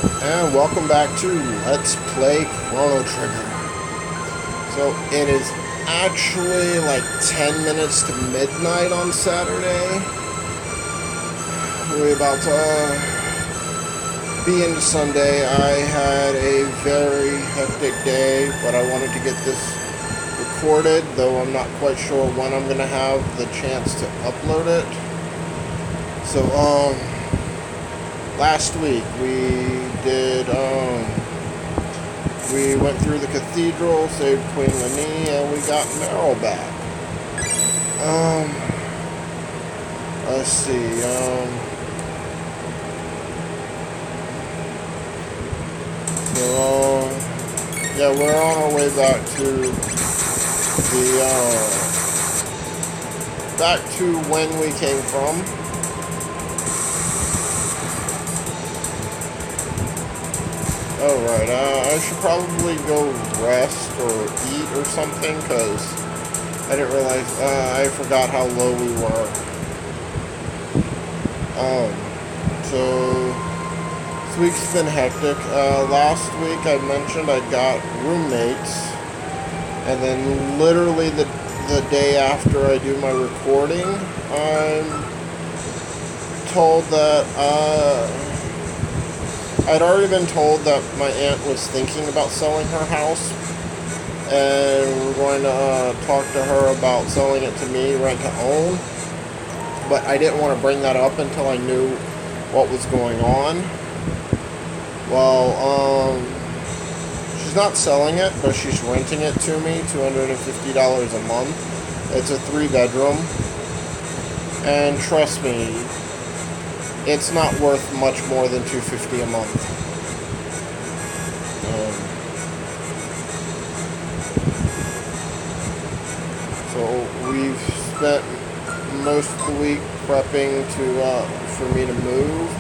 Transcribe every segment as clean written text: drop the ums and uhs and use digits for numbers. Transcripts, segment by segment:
And welcome back to Let's Play Chrono Trigger. So it is actually like 10 minutes to midnight on Saturday. We're about to be into Sunday. I had a very hectic day, but I wanted to get this recorded, though I'm not quite sure when I'm going to have the chance to upload it. So, last week we went through the cathedral, saved Queen Lani, and we got Meryl back. Let's see, yeah, we're on our way back to back to when we came from. Alright, I should probably go rest or eat or something, because I didn't realize, I forgot how low we were. So, this week's been hectic. Last week I mentioned I got roommates, and then literally the day after I do my recording, I'm told that, I'd already been told that my aunt was thinking about selling her house, and we're going to talk to her about selling it to me, rent to own, but I didn't want to bring that up until I knew what was going on. Well, she's not selling it, but she's renting it to me, $250 a month. It's a 3-bedroom, and trust me, it's not worth much more than $250 a month. So we've spent most of the week prepping for me to move.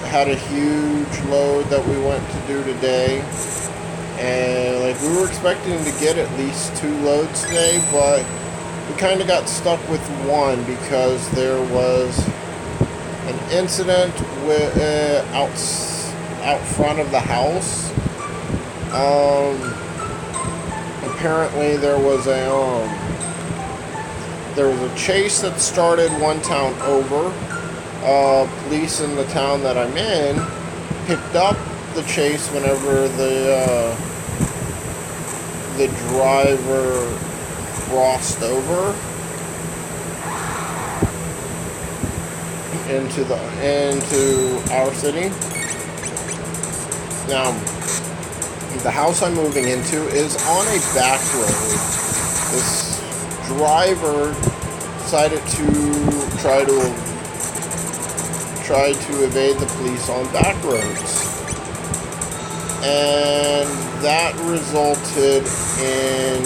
Had a huge load that we went to do today, and like we were expecting to get at least 2 loads today, but we kind of got stuck with one because there was an incident with out front of the house. Apparently there was a chase that started one town over. Police in the town that I'm in picked up the chase whenever the driver crossed over into our city. Now, the house I'm moving into is on a back road. This driver decided to try to evade the police on back roads, and that resulted in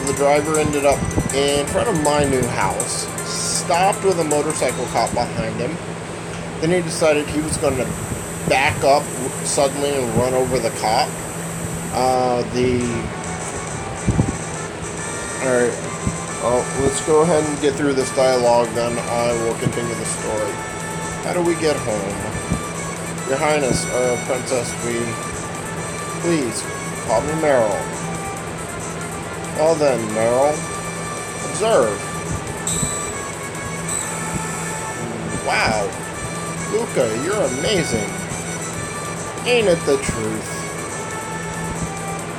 the driver ended up in front of my new house, stopped with a motorcycle cop behind him. Then he decided he was going to back up suddenly and run over the cop. Alright, let's go ahead and get through this dialogue, then I will continue the story. How do we get home? Your Highness, Princess, please, call me Meryl. Well then, Meryl, observe. Wow, Luca, you're amazing. Ain't it the truth?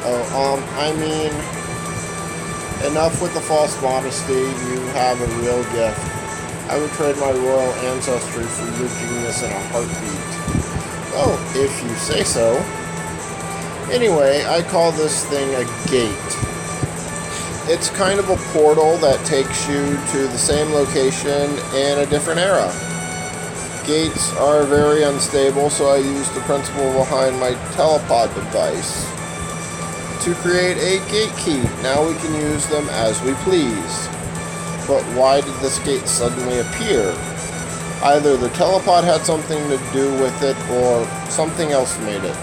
Oh, I mean, enough with the false modesty. You have a real gift. I would trade my royal ancestry for your genius in a heartbeat. Oh, if you say so. Anyway, I call this thing a gate. It's kind of a portal that takes you to the same location in a different era. Gates are very unstable, so I used the principle behind my telepod device to create a gate key. Now we can use them as we please. But why did this gate suddenly appear? Either the telepod had something to do with it, or something else made it.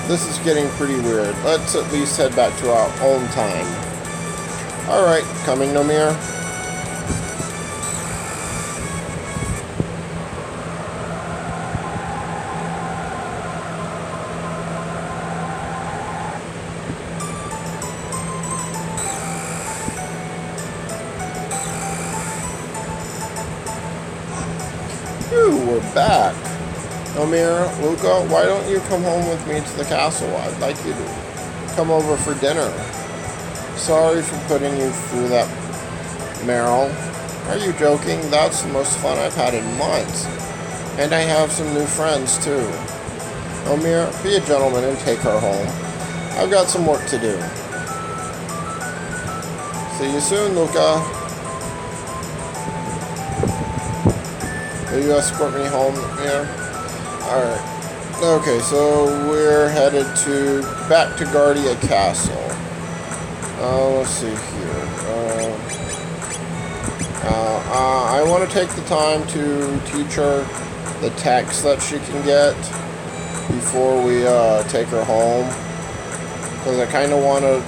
This is getting pretty weird. Let's at least head back to our own time. Alright, coming, Nomir? we're back. Nomir, Luca, why don't you come home with me to the castle? I'd like you to come over for dinner. Sorry for putting you through that, Meryl. Are you joking? That's the most fun I've had in months. And I have some new friends, too. Nomir, be a gentleman and take her home. I've got some work to do. See you soon, Luca. Will you escort me home here? Alright. Okay, so we're headed back to Guardia Castle. Let's see here. I want to take the time to teach her the text that she can get before we take her home. Because I kind of want to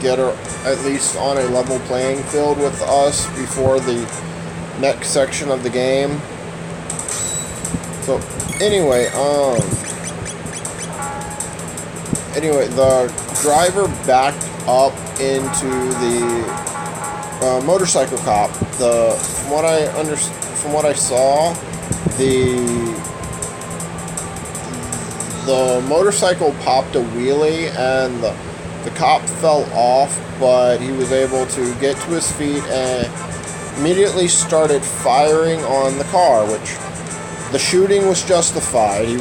get her at least on a level playing field with us before the next section of the game. So anyway, the driver backed up into the motorcycle cop. From what I saw, the motorcycle popped a wheelie and the cop fell off, but he was able to get to his feet and immediately started firing on the car, which the shooting was justified.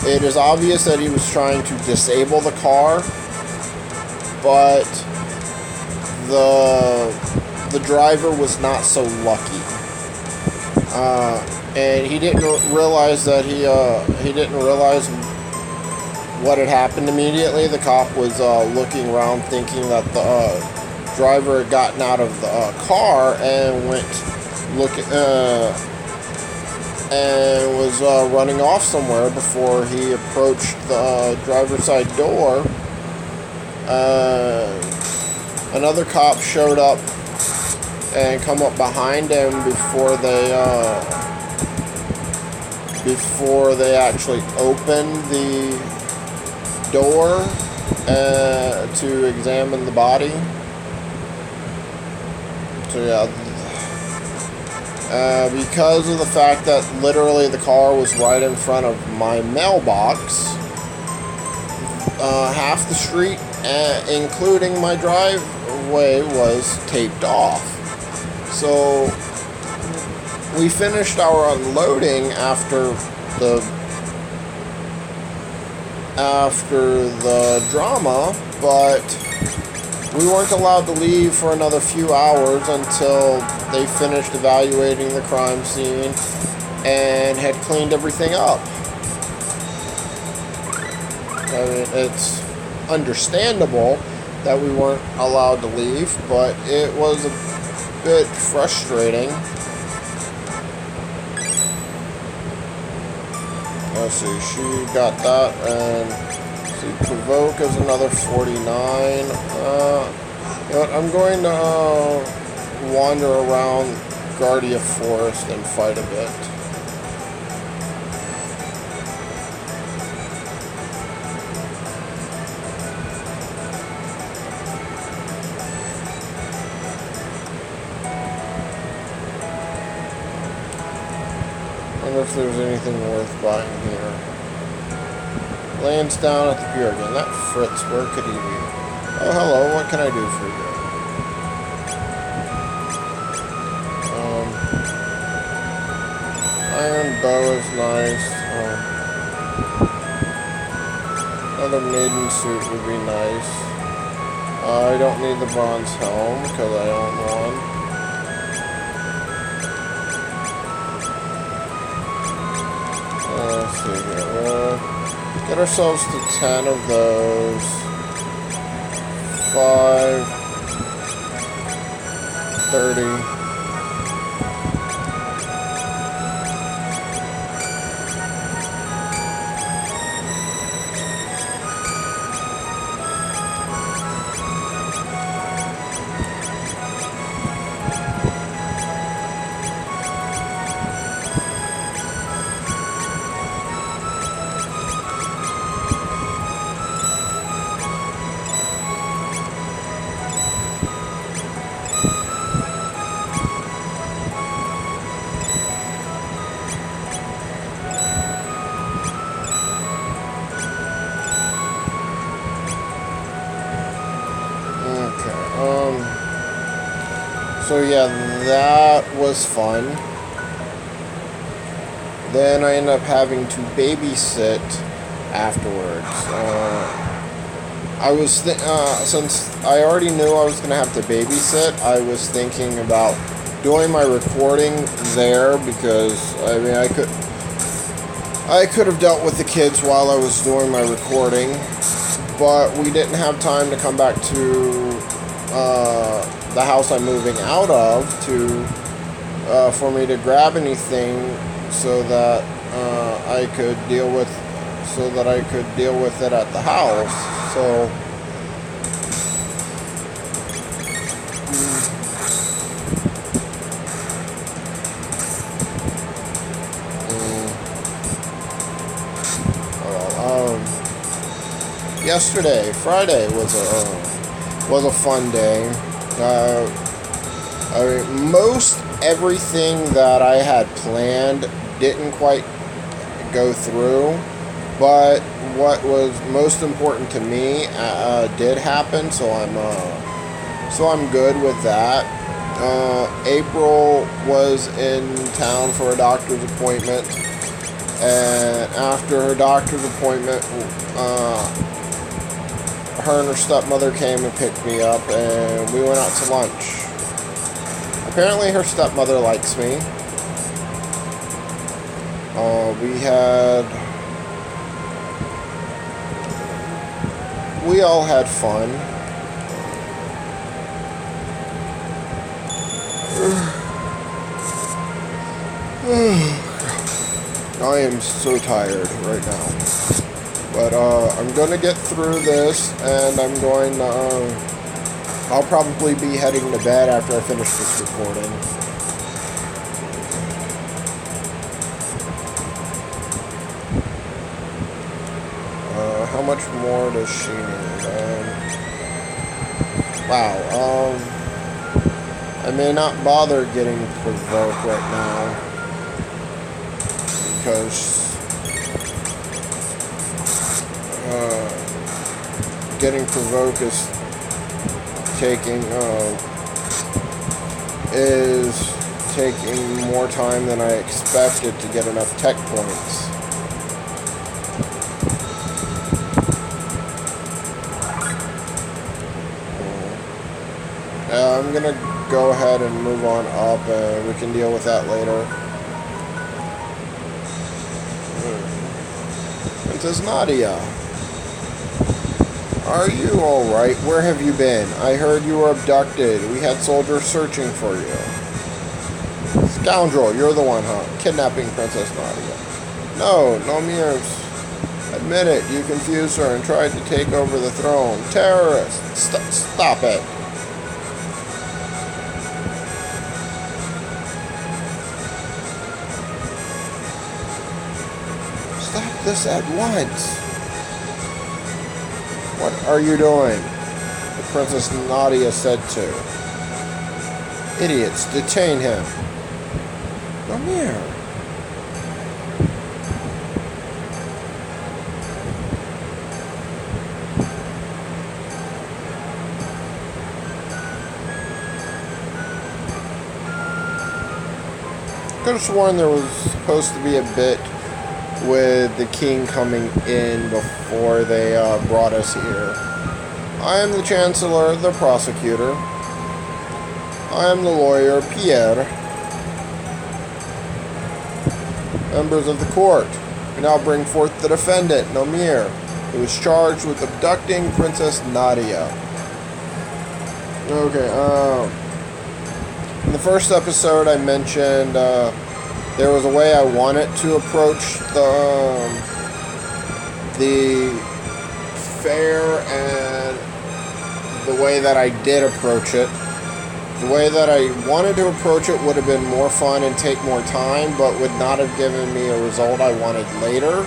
It is obvious that he was trying to disable the car, but the driver was not so lucky, and he didn't realize that he didn't realize what had happened immediately. The cop was looking around, thinking that the driver had gotten out of the car and and was running off somewhere before he approached the driver's side door. Another cop showed up and come up behind him before they actually opened the door to examine the body. So yeah. Because of the fact that literally the car was right in front of my mailbox, half the street, including my driveway, was taped off. So we finished our unloading after the drama, but we weren't allowed to leave for another few hours until they finished evaluating the crime scene and had cleaned everything up. I mean, it's understandable that we weren't allowed to leave, but it was a bit frustrating. Let's see, she got that, and see, provoke is another 49. You know what, I'm going to wander around Guardia Forest and fight a bit. I wonder if there's anything worth buying here. Lands down at the pier again. That Fritz, where could he be? Oh, hello, what can I do for you? Iron bow is nice. Another maiden suit would be nice. I don't need the bronze helm because I own one. Let's see here. We'll get ourselves to 10 of those. 5, 30. So yeah, that was fun. Then I ended up having to babysit afterwards. I was since I already knew I was going to have to babysit, I was thinking about doing my recording there because I mean I could have dealt with the kids while I was doing my recording, but we didn't have time to come back to the house I'm moving out of for me to grab anything so that I could deal with it at the house. So yesterday, Friday, was a fun day. I mean, most everything that I had planned didn't quite go through, but what was most important to me did happen. So I'm good with that. April was in town for a doctor's appointment, and after her doctor's appointment, her and her stepmother came and picked me up, and we went out to lunch. Apparently her stepmother likes me. We all had fun. I am so tired right now. But I'm going to get through this, and I'll probably be heading to bed after I finish this recording. How much more does she need? Wow. I may not bother getting provoked right now, because getting provoked is taking more time than I expected to get enough tech points. I'm gonna go ahead and move on up, and we can deal with that later. Princess Nadia, are you alright? Where have you been? I heard you were abducted. We had soldiers searching for you. Scoundrel, you're the one, huh? Kidnapping Princess Nadia. No, Nomir's. Admit it, you confused her and tried to take over the throne. Terrorist! Stop it. Stop this at once. What are you doing? The Princess Nadia said to. Idiots, detain him. Nomir. Could have sworn there was supposed to be a bit with the king coming in before they brought us here. I am the chancellor, the prosecutor. I am the lawyer, Pierre. Members of the court, we now bring forth the defendant, Nomir, who is charged with abducting Princess Nadia. Okay, in the first episode I mentioned there was a way I wanted to approach the fair, and the way that I did approach it. The way that I wanted to approach it would have been more fun and take more time, but would not have given me a result I wanted later,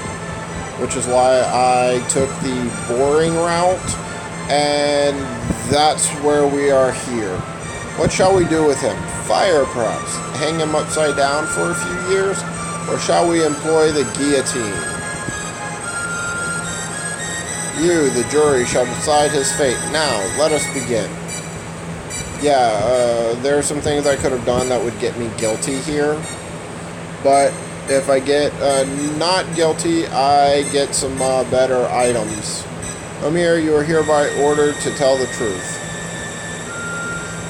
which is why I took the boring route, and that's where we are here. What shall we do with him? Fire, perhaps? Hang him upside down for a few years? Or shall we employ the guillotine? You, the jury, shall decide his fate. Now, let us begin. yeah, there are some things I could have done that would get me guilty here. But if I get not guilty, I get some better items. Nomir, you are hereby ordered to tell the truth.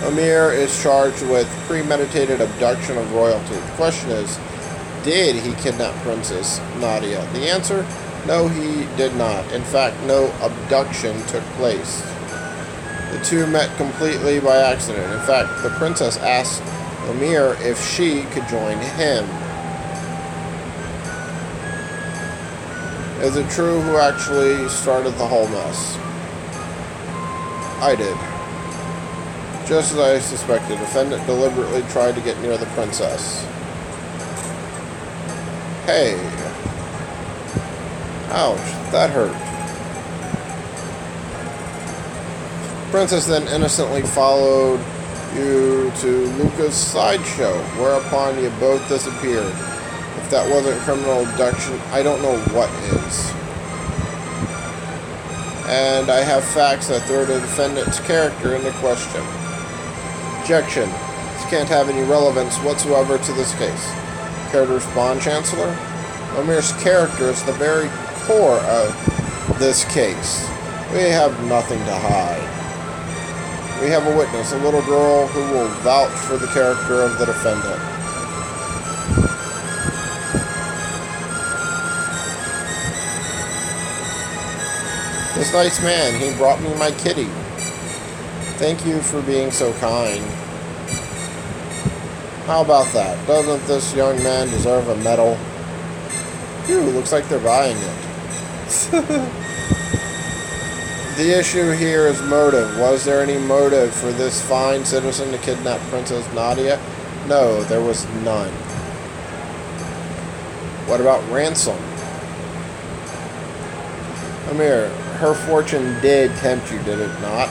Nomir is charged with premeditated abduction of royalty. The question is, did he kidnap Princess Nadia? The answer, no, he did not. In fact, no abduction took place. The two met completely by accident. In fact, the princess asked Nomir if she could join him. Is it true who actually started the whole mess? I did. Just as I suspected, the defendant deliberately tried to get near the princess. Hey. Ouch, that hurt. The princess then innocently followed you to Luca's sideshow, whereupon you both disappeared. If that wasn't criminal abduction, I don't know what is. And I have facts that throw the defendant's character into question. Objection. This can't have any relevance whatsoever to this case. Care to respond, Chancellor? Nomir's character is the very core of this case. We have nothing to hide. We have a witness, a little girl who will vouch for the character of the defendant. This nice man, he brought me my kitty. Thank you for being so kind. How about that? Doesn't this young man deserve a medal? Phew, looks like they're buying it. The issue here is motive. Was there any motive for this fine citizen to kidnap Princess Nadia? No, there was none. What about ransom? Nomir, her fortune did tempt you, did it not?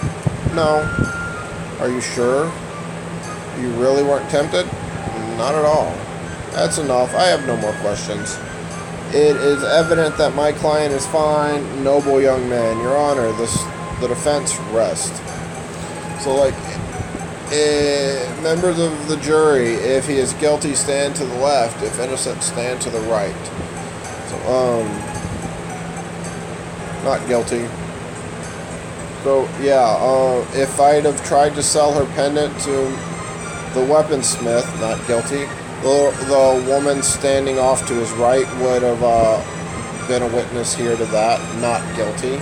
No. Are you sure? You really weren't tempted? Not at all. That's enough. I have no more questions. It is evident that my client is fine, noble young man. Your Honor, the defense rest. So, like, members of the jury, if he is guilty, stand to the left. If innocent, stand to the right. So, not guilty. So, yeah, if I'd have tried to sell her pendant to the weaponsmith, not guilty. The woman standing off to his right would have been a witness here to that, not guilty.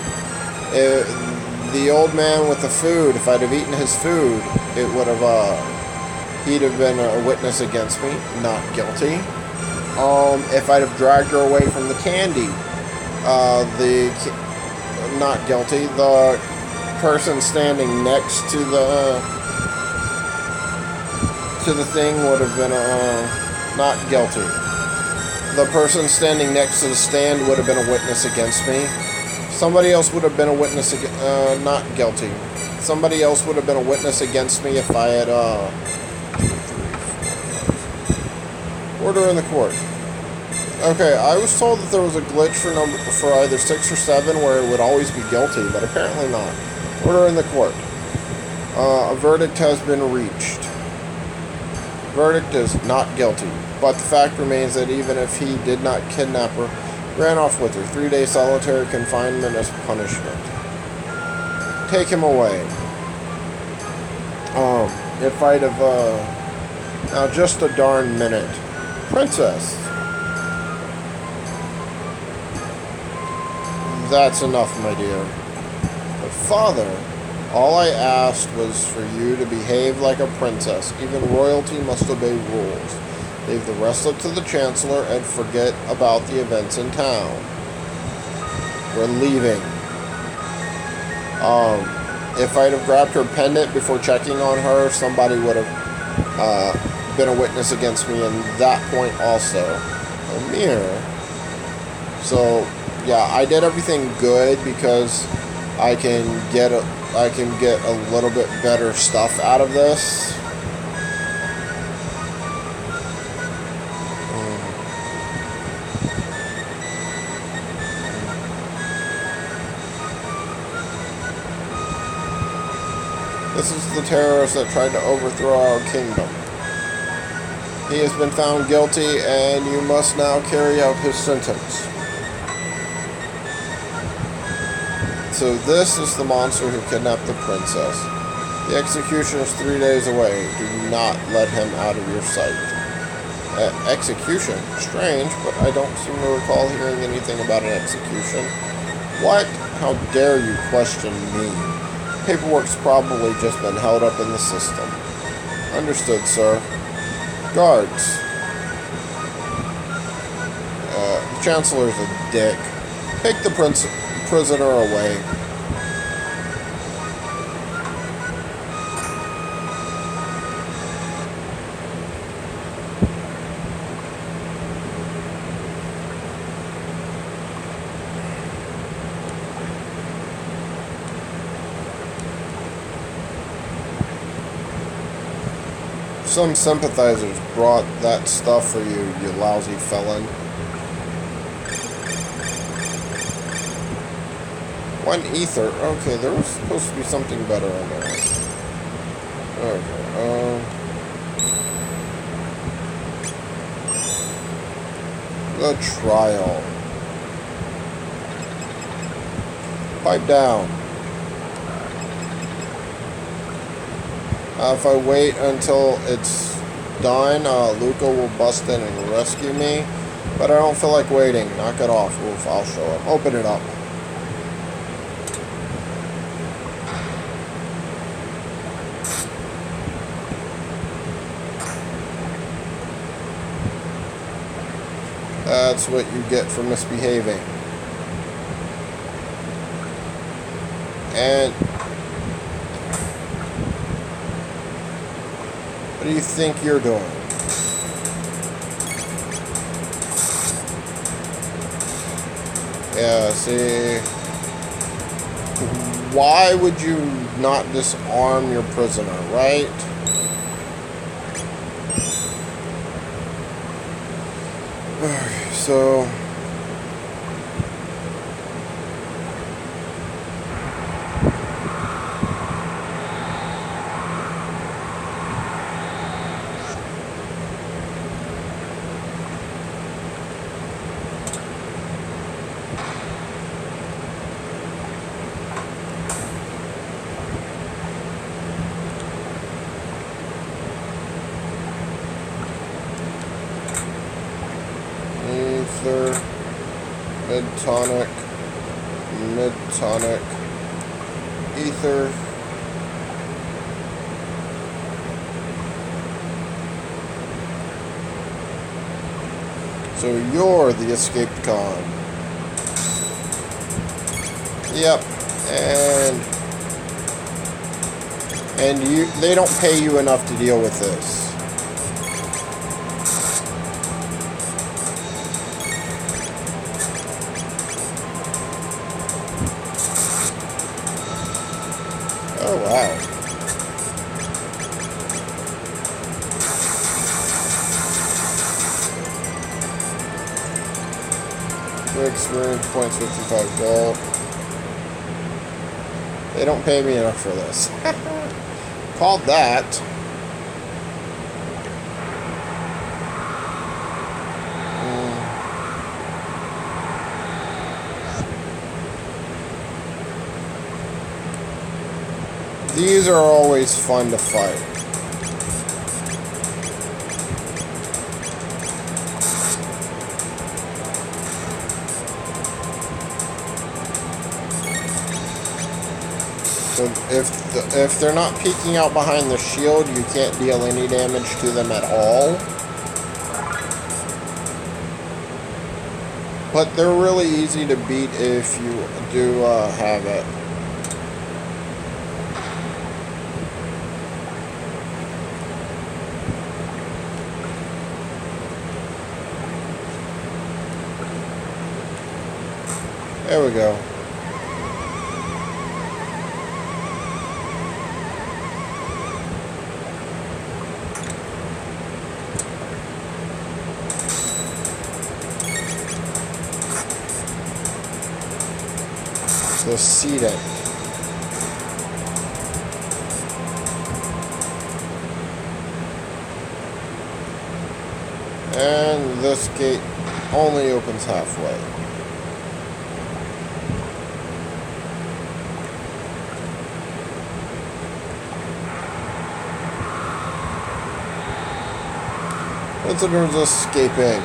The old man with the food, if I'd have eaten his food, it would have, he'd have been a witness against me, not guilty. If I'd have dragged her away from the candy, not guilty. The person standing next to the thing would have been not guilty. The person standing next to the stand would have been a witness against me. Somebody else would have been a witness not guilty. Somebody else would have been a witness against me if I had order in the court. Okay, I was told that there was a glitch for either 6 or 7 where it would always be guilty, but apparently not. Order in the court. A verdict has been reached. Verdict is not guilty, but the fact remains that even if he did not kidnap her, ran off with her, 3-day solitary confinement as punishment. Take him away. If I'd have, now just a darn minute. Princess. That's enough, my dear. But father, all I asked was for you to behave like a princess. Even royalty must obey rules. Leave the rest up to the Chancellor and forget about the events in town. We're leaving. If I'd have grabbed her pendant before checking on her, somebody would have been a witness against me in that point also. Nomir. So, yeah, I did everything good because I can get a little bit better stuff out of this. This is the terrorist that tried to overthrow our kingdom. He has been found guilty, and you must now carry out his sentence. So this is the monster who kidnapped the princess. The execution is 3 days away. Do not let him out of your sight. Execution? Strange, but I don't seem to recall hearing anything about an execution. What? How dare you question me? Paperwork's probably just been held up in the system. Understood, sir. Guards. The Chancellor's a dick. Take the prisoner away. Some sympathizers brought that stuff for you, you lousy felon. One ether. Okay, there was supposed to be something better on there. Okay, the trial. Pipe down. If I wait until it's done, Luca will bust in and rescue me. But I don't feel like waiting. Knock it off. Oof, I'll show up. Open it up. That's what you get for misbehaving. And what do you think you're doing? Yeah, see, why would you not disarm your prisoner, right? So ether, mid-tonic, ether. So you're the escaped con. Yep, and they don't pay you enough to deal with this. Oh, wow. Experience points, 55 gold. They don't pay me enough for this. Called that. These are always fun to fight. So if they're not peeking out behind the shield, you can't deal any damage to them at all. But they're really easy to beat if you do have it. There we go. So seed it. And this gate only opens halfway. Visitors escaping.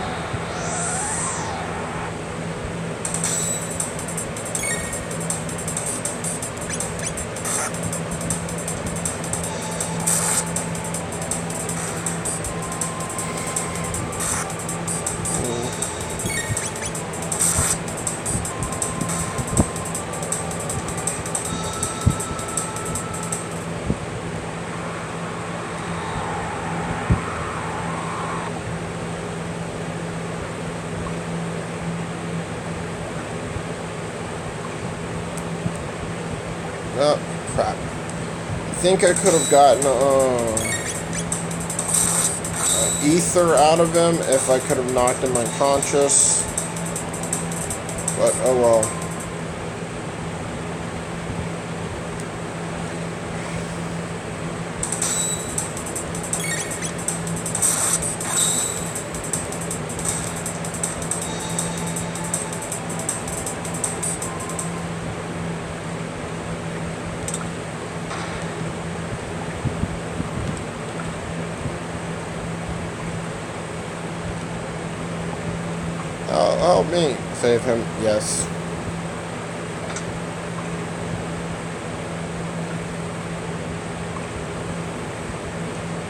Oh, crap. I think I could have gotten ether out of him if I could have knocked him unconscious. But, oh well. Help me. Save him. Yes.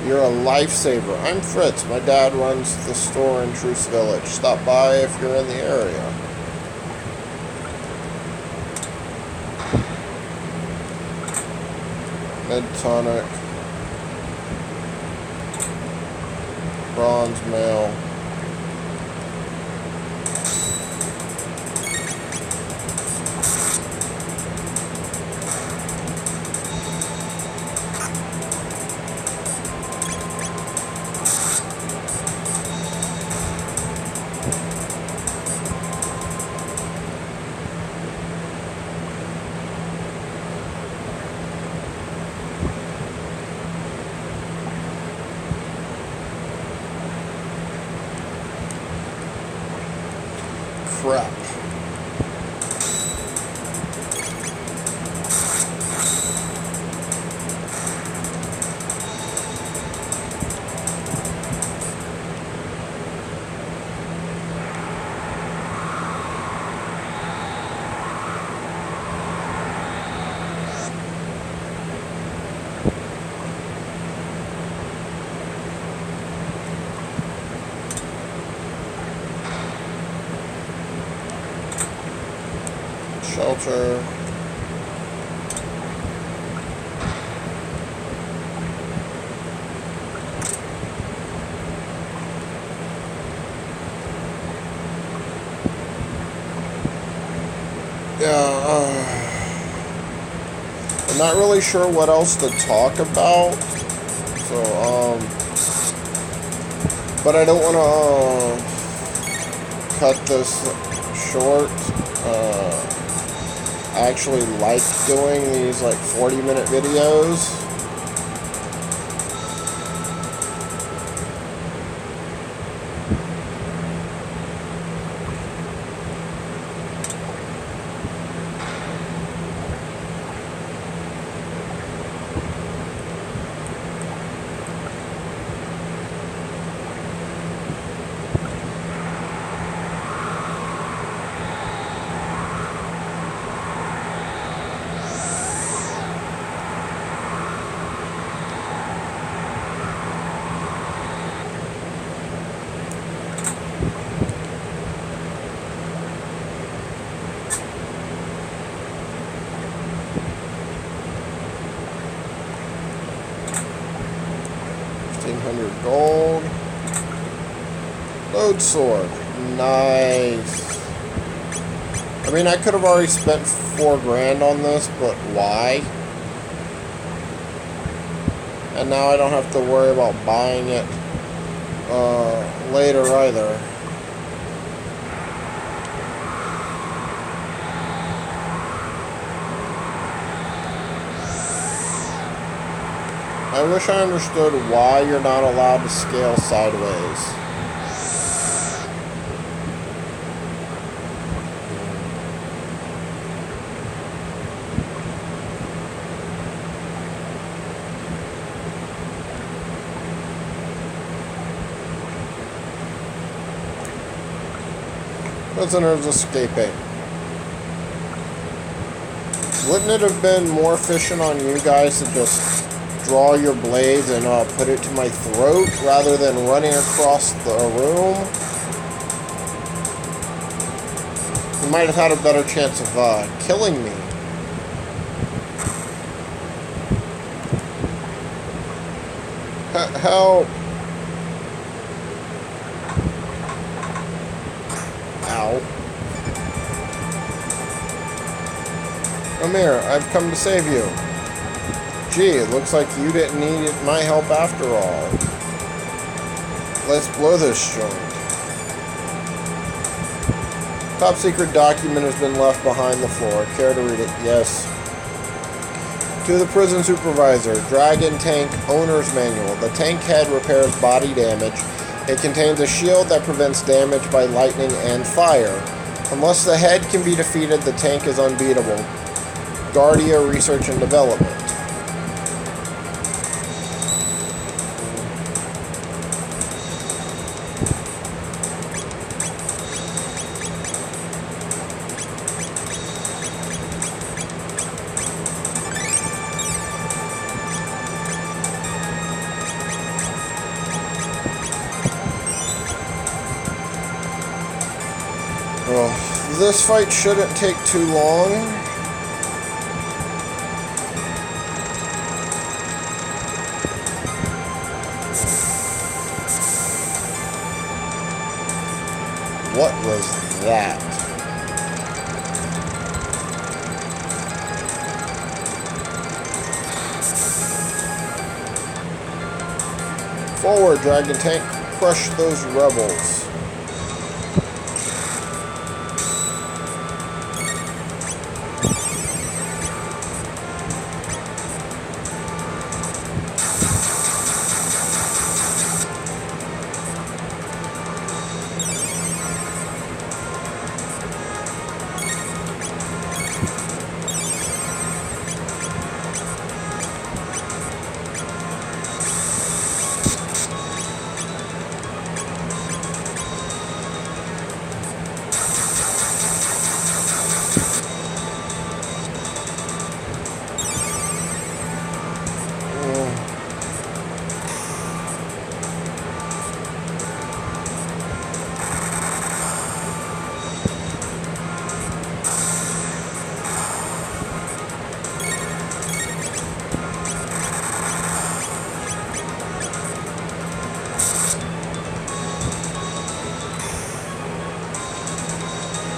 You're a lifesaver. I'm Fritz. My dad runs the store in Truce Village. Stop by if you're in the area. Med tonic. Bronze mail. Crap. Shelter. Yeah, I'm not really sure what else to talk about. So, but I don't want to cut this short. I actually like doing these like 40-minute videos. Gold. Load sword. Nice. I mean, I could have already spent $4 grand on this, but why? And now I don't have to worry about buying it later either. I wish I understood why you're not allowed to scale sideways. Prisoners escaping. Wouldn't it have been more efficient on you guys to just draw your blades and put it to my throat rather than running across the room? You might have had a better chance of killing me. Help! Ow. Nomir, I've come to save you. Gee, it looks like you didn't need my help after all. Let's blow this joint. Top secret document has been left behind the floor. Care to read it? Yes. To the prison supervisor, Dragon Tank Owner's Manual. The tank head repairs body damage. It contains a shield that prevents damage by lightning and fire. Unless the head can be defeated, the tank is unbeatable. Guardia Research and Development. Well, this fight shouldn't take too long. What was that? Forward, Dragon Tank. Crush those rebels.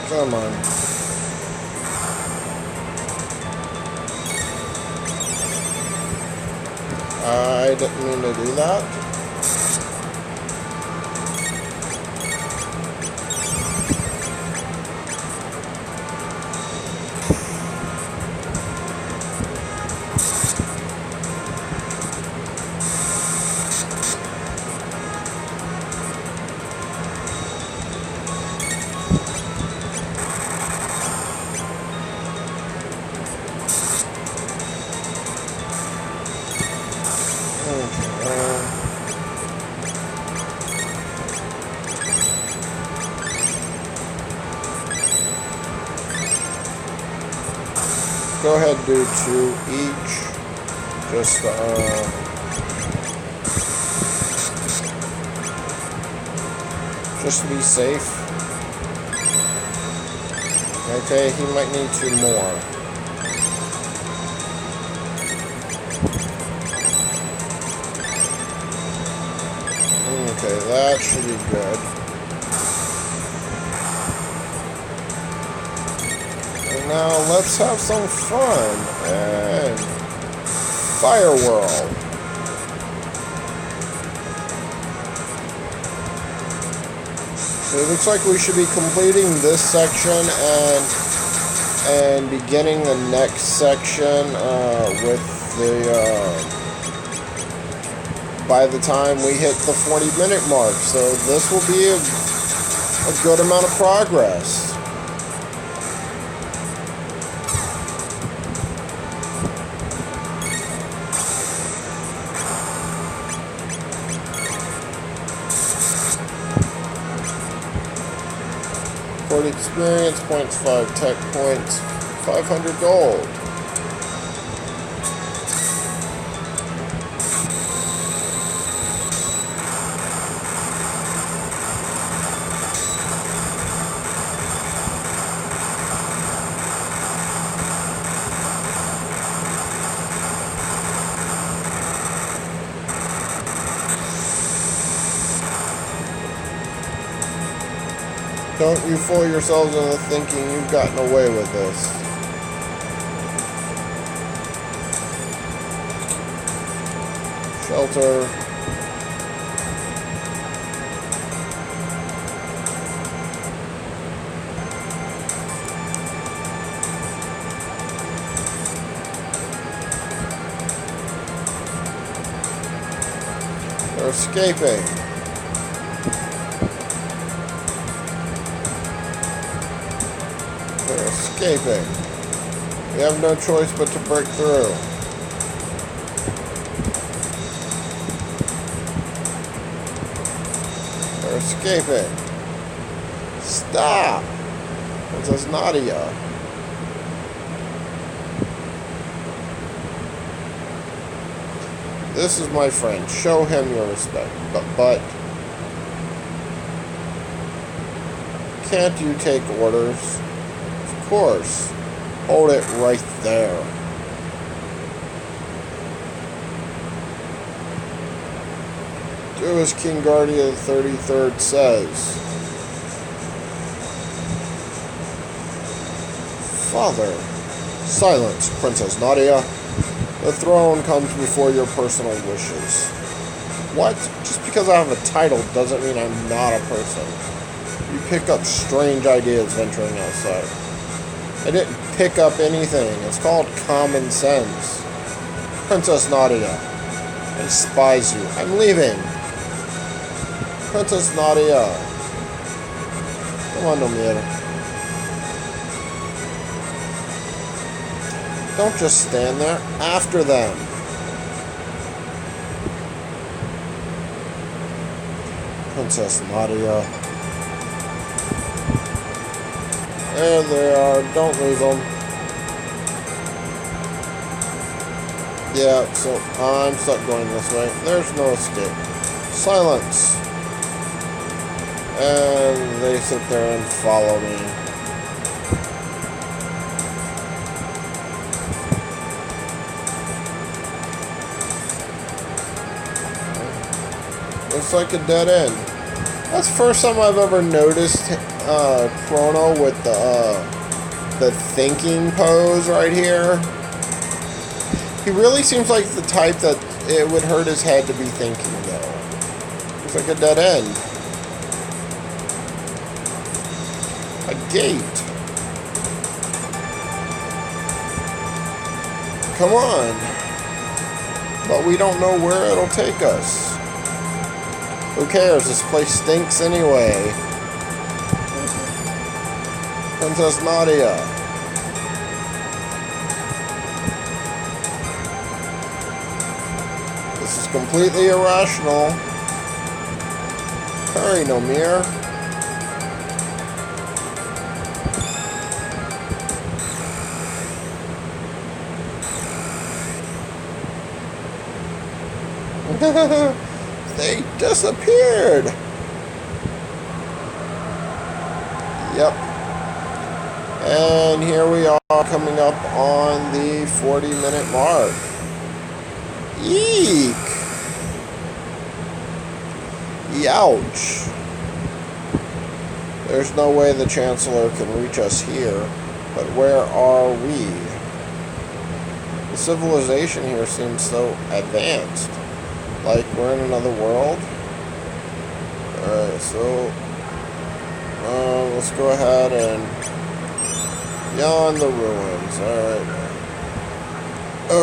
Come on. I didn't mean to do that. Go ahead, do 2 each. Just to be safe. Okay, he might need 2 more. Okay, that should be good. Now let's have some fun and Fire World. So it looks like we should be completing this section and beginning the next section with the by the time we hit the 40-minute mark. So this will be a good amount of progress. 40 experience points, 5 tech points, 500 gold. Don't you fool yourselves into thinking you've gotten away with this. Shelter. They're escaping. They're escaping. We have no choice but to break through. They're escaping. Stop! Princess Nadia. This is my friend. Show him your respect. But can't you take orders? Of course. Hold it right there. Do as King Guardia the 33rd says. Father. Silence, Princess Nadia. The throne comes before your personal wishes. What? Just because I have a title doesn't mean I'm not a person. You pick up strange ideas venturing outside. I didn't pick up anything. It's called common sense. Princess Nadia. I despise you. I'm leaving. Princess Nadia. Come on, Nomir. Don't just stand there. After them. Princess Nadia. There they are. Don't leave them. Yeah, so I'm stuck going this way. There's no escape. Silence. And they sit there and follow me. Looks like a dead end. That's the first time I've ever noticed Chrono with the thinking pose right here. He really seems like the type that it would hurt his head to be thinking, though. Looks like a dead end. A gate. Come on. But we don't know where it'll take us. Who cares? This place stinks anyway. Princess Nadia. This is completely irrational. Hurry, Nomir. They disappeared. Yep. And here we are coming up on the 40-minute mark. Eek. Youch. There's no way the Chancellor can reach us here, but where are we? The civilization here seems so advanced. Like we're in another world. Alright, so let's go ahead and beyond the ruins. Alright.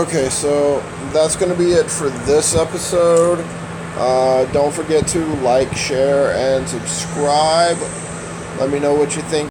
Okay, so that's going to be it for this episode. Don't forget to like, share, and subscribe. Let me know what you think